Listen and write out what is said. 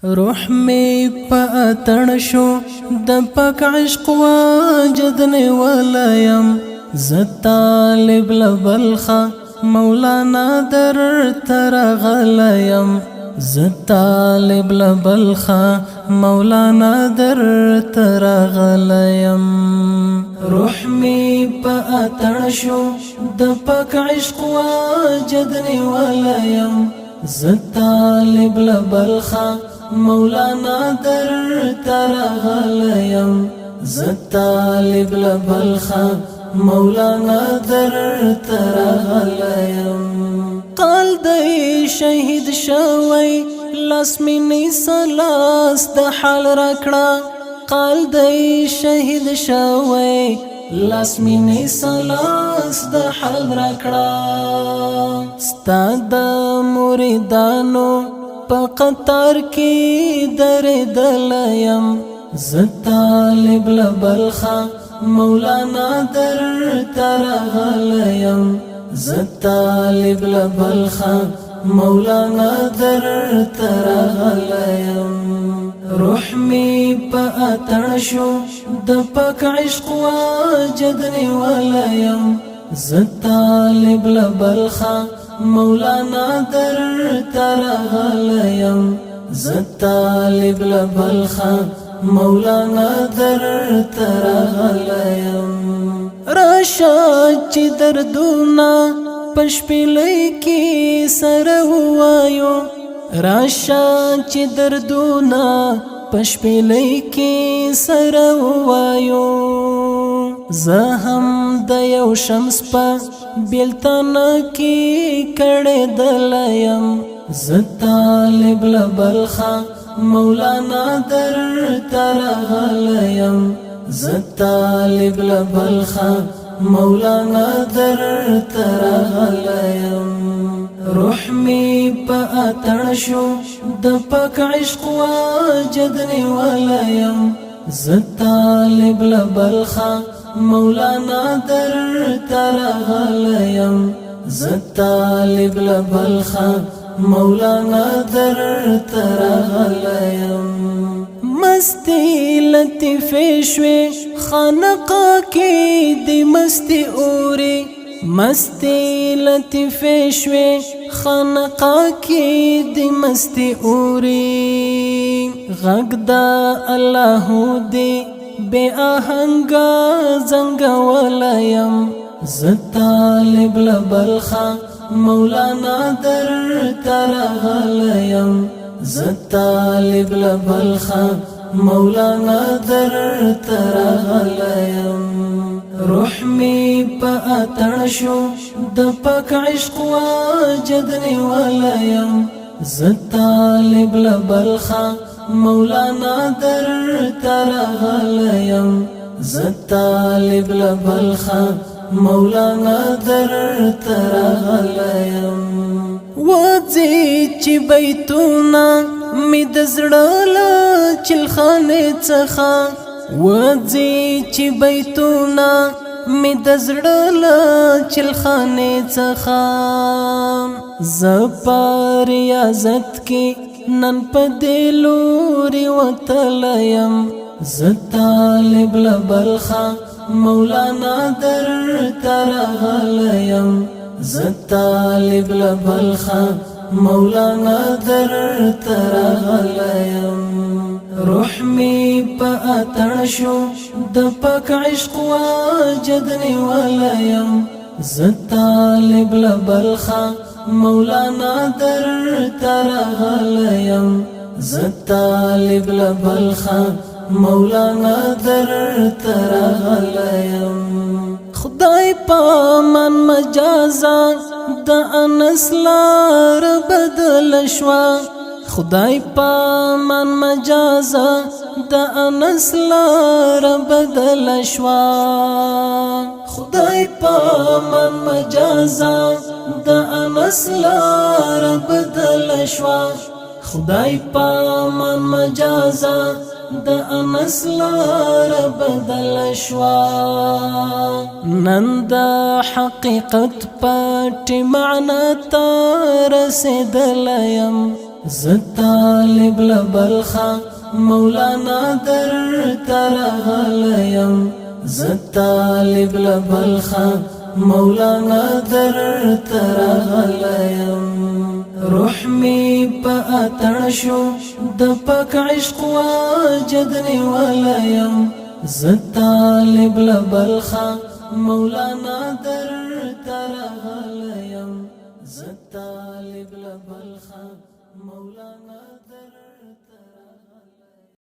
روح می پا اتن شو د پاک عشق واجدنی ولایم ز طالب لبلخا مولانا در ترغلیم ز طالب لبلخا مولانا در ترغلیم روح می پا اتن شو د پاک عشق واجدنی ولایم ز طالب لبلخا مولانا در ترغلیم ز طالب لبلخا مولانا در ترغلیم قال دی شهید شوی لاس منی سلاس د حال رکړه قال دی شهید شوی لاس منی سلاس د حال رکړه ستاد مریدانو په قطار کې درېدلیم ز طالب لبلخا مولانا در ترغلیم ز طالب لبلخا مولانا در ترغلیم روح می په اتن شو د پاک عشق واجدنی ولایم ز طالب لبلخا مولانا در ترغلیم ز طالب لبلخا مولانا در ترغلیم راشا چې دردونا پشپلې کې سره وایو راشا چې دردونا پشپلې کې سره وایو زه هم د یو شمس په بیلتان کې کړه دلیم ز طالب لبلخا مولانا در ترغلیم ز طالب لبلخا مولانا در ترغلیم روح می په اتن شو د پاک عشق واجدنی ولایم ز طالب لبلخا مولانا در ترغلیم ز طالب لبلخا مولانا در ترغلیم مستی لطیفه شوی خانقا کی دی مستی اوری مستی لطیفه شوی خانقا کی دی مستی اوری غږ د الله دی بے آهنگا زنگ ولایم ز طالب لبلخا مولانا در ترغلیم ز طالب لبلخا مولانا در ترغلیم روح می په اتن شو د پاک عشق واجدنی ولایم ز طالب لبلخا مولانا در ترغلیم ز طالب لبلخا مولانا در ترغلیم وځي چې بیتونه می د زړه له چلخانې څخه وځي چې بیتونه می د زړه له چلخانې څخه ز په ریاضت کې نن په دلوري وتلیم ز طالب لبلخا مولانا در ترغلیم ز طالب لبلخا مولانا در ترغلیم روح می په اتن شو د پاک عشق واجدنی ولایم ز طالب لبلخا مولانا در ترغلیم ز طالب لبلخا مولانا در ترغلیم خدای پامان مجازا د انس لار بدل شوا خدای پامان مجازا د انس لار بدل شوا خدای پامان مجازا د انس لار بدل شوا خدای پامان مجازا د انس لار بدل شوا نن د حقیقت پټ معنا ته رسیدلیم زه طالب لبلخا مولانا در ترغلیم زه طالب لبلخا مولانا در ترغلیم روح می پا اتنشو د پاک عشق واجد نیولیم زه طالب لبلخا مولانا در ترغلیم زه طالب لبلخا مولانا در